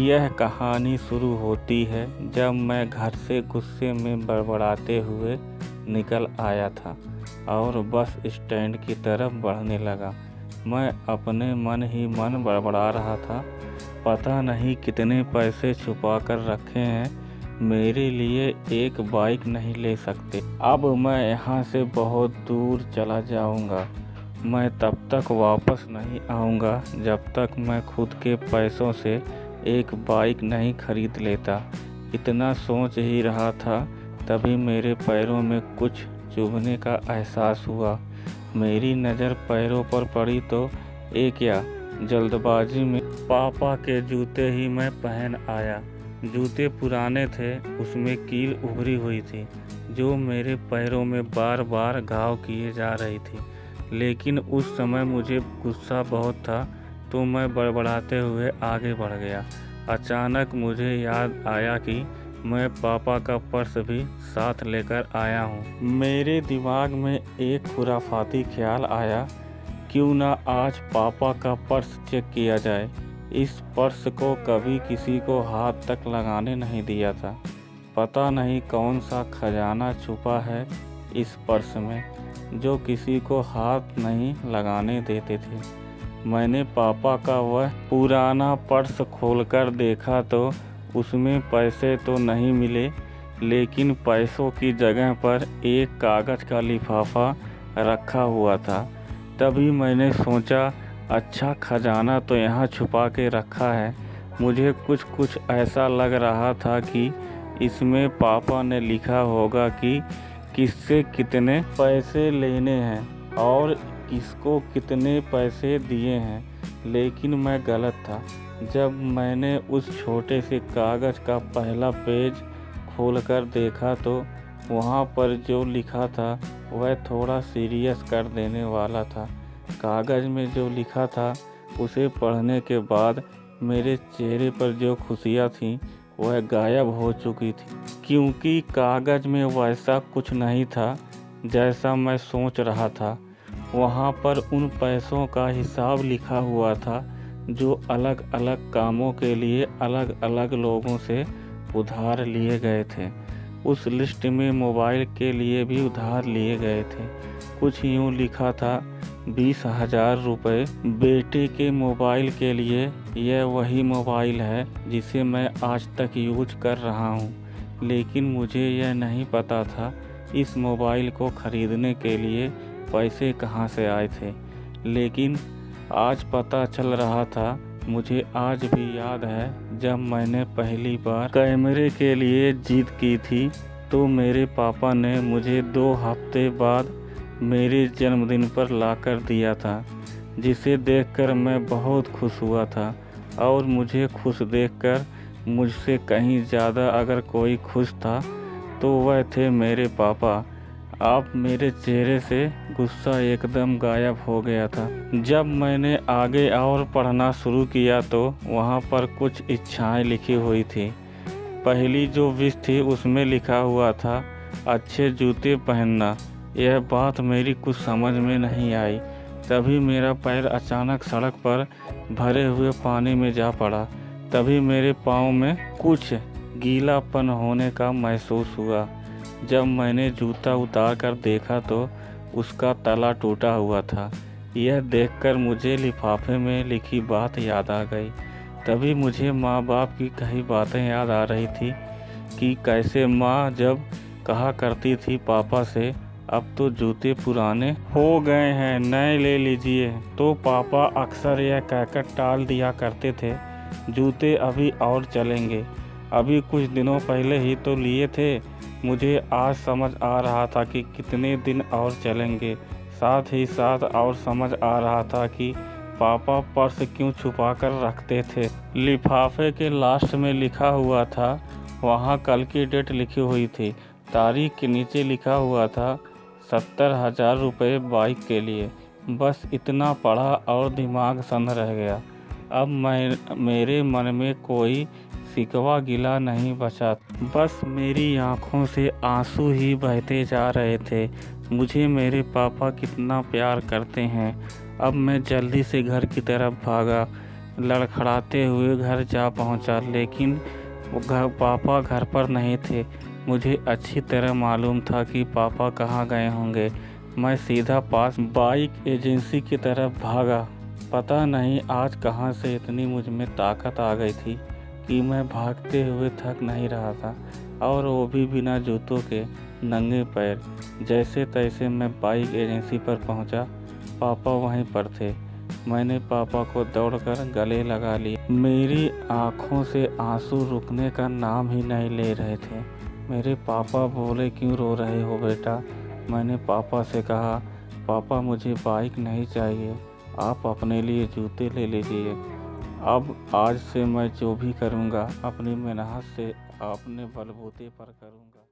यह कहानी शुरू होती है जब मैं घर से गुस्से में बड़बड़ाते हुए निकल आया था और बस स्टैंड की तरफ बढ़ने लगा। मैं अपने मन ही मन बड़बड़ा रहा था, पता नहीं कितने पैसे छुपा कर रखे हैं, मेरे लिए एक बाइक नहीं ले सकते। अब मैं यहाँ से बहुत दूर चला जाऊँगा। मैं तब तक वापस नहीं आऊँगा जब तक मैं खुद के पैसों से एक बाइक नहीं खरीद लेता। इतना सोच ही रहा था तभी मेरे पैरों में कुछ चुभने का एहसास हुआ। मेरी नज़र पैरों पर पड़ी तो क्या, जल्दबाजी में पापा के जूते ही मैं पहन आया। जूते पुराने थे, उसमें कील उभरी हुई थी जो मेरे पैरों में बार बार घाव किए जा रही थी। लेकिन उस समय मुझे गुस्सा बहुत था तो मैं बड़बड़ाते हुए आगे बढ़ गया। अचानक मुझे याद आया कि मैं पापा का पर्स भी साथ लेकर आया हूँ। मेरे दिमाग में एक खुराफाती ख्याल आया, क्यों ना आज पापा का पर्स चेक किया जाए। इस पर्स को कभी किसी को हाथ तक लगाने नहीं दिया था। पता नहीं कौन सा खजाना छुपा है इस पर्स में जो किसी को हाथ नहीं लगाने देते थे। मैंने पापा का वह पुराना पर्स खोलकर देखा तो उसमें पैसे तो नहीं मिले, लेकिन पैसों की जगह पर एक कागज़ का लिफाफा रखा हुआ था। तभी मैंने सोचा, अच्छा खजाना तो यहाँ छुपा के रखा है। मुझे कुछ ऐसा लग रहा था कि इसमें पापा ने लिखा होगा कि किससे कितने पैसे लेने हैं और किसको कितने पैसे दिए हैं। लेकिन मैं गलत था। जब मैंने उस छोटे से कागज़ का पहला पेज खोलकर देखा तो वहाँ पर जो लिखा था वह थोड़ा सीरियस कर देने वाला था। कागज़ में जो लिखा था उसे पढ़ने के बाद मेरे चेहरे पर जो खुशियाँ थीं वह गायब हो चुकी थी, क्योंकि कागज़ में वैसा कुछ नहीं था जैसा मैं सोच रहा था। वहाँ पर उन पैसों का हिसाब लिखा हुआ था जो अलग अलग कामों के लिए अलग अलग लोगों से उधार लिए गए थे। उस लिस्ट में मोबाइल के लिए भी उधार लिए गए थे। कुछ यूँ लिखा था, 20,000 रुपये बेटे के मोबाइल के लिए। यह वही मोबाइल है जिसे मैं आज तक यूज कर रहा हूँ। लेकिन मुझे यह नहीं पता था इस मोबाइल को ख़रीदने के लिए पैसे कहाँ से आए थे। लेकिन आज पता चल रहा था। मुझे आज भी याद है जब मैंने पहली बार कैमरे के लिए जिद की थी तो मेरे पापा ने मुझे 2 हफ्ते बाद मेरे जन्मदिन पर लाकर दिया था, जिसे देखकर मैं बहुत खुश हुआ था। और मुझे खुश देखकर मुझसे कहीं ज़्यादा अगर कोई खुश था तो वह थे मेरे पापा। अब मेरे चेहरे से गुस्सा एकदम गायब हो गया था। जब मैंने आगे और पढ़ना शुरू किया तो वहाँ पर कुछ इच्छाएं लिखी हुई थी। पहली जो विश थी उसमें लिखा हुआ था, अच्छे जूते पहनना। यह बात मेरी कुछ समझ में नहीं आई। तभी मेरा पैर अचानक सड़क पर भरे हुए पानी में जा पड़ा। तभी मेरे पाँव में कुछ गीलापन होने का महसूस हुआ। जब मैंने जूता उतार कर देखा तो उसका तला टूटा हुआ था। यह देखकर मुझे लिफाफे में लिखी बात याद आ गई। तभी मुझे माँ बाप की कई बातें याद आ रही थी कि कैसे माँ जब कहा करती थी पापा से, अब तो जूते पुराने हो गए हैं, नए ले लीजिए, तो पापा अक्सर यह कहकर टाल दिया करते थे, जूते अभी और चलेंगे, अभी कुछ दिनों पहले ही तो लिए थे। मुझे आज समझ आ रहा था कि कितने दिन और चलेंगे। साथ ही साथ और समझ आ रहा था कि पापा पर्स क्यों छुपा कर रखते थे। लिफाफे के लास्ट में लिखा हुआ था, वहाँ कल की डेट लिखी हुई थी। तारीख के नीचे लिखा हुआ था 70,000 रुपये बाइक के लिए। बस इतना पढ़ा और दिमाग सन्न रह गया। अब मेरे मन में कोई शिकवा गिला नहीं बचा, बस मेरी आँखों से आंसू ही बहते जा रहे थे। मुझे मेरे पापा कितना प्यार करते हैं। अब मैं जल्दी से घर की तरफ भागा। लड़खड़ाते हुए घर जा पहुंचा, लेकिन पापा घर पर नहीं थे। मुझे अच्छी तरह मालूम था कि पापा कहाँ गए होंगे। मैं सीधा पास बाइक एजेंसी की तरफ भागा। पता नहीं आज कहाँ से इतनी मुझ में ताकत आ गई थी कि मैं भागते हुए थक नहीं रहा था, और वो भी बिना जूतों के, नंगे पैर। जैसे तैसे मैं बाइक एजेंसी पर पहुंचा। पापा वहीं पर थे। मैंने पापा को दौड़कर गले लगा लिया। मेरी आंखों से आंसू रुकने का नाम ही नहीं ले रहे थे। मेरे पापा बोले, क्यों रो रहे हो बेटा? मैंने पापा से कहा, पापा मुझे बाइक नहीं चाहिए, आप अपने लिए जूते ले लीजिए। अब आज से मैं जो भी करूँगा अपनी मेहनत से अपने बलबूते पर करूँगा।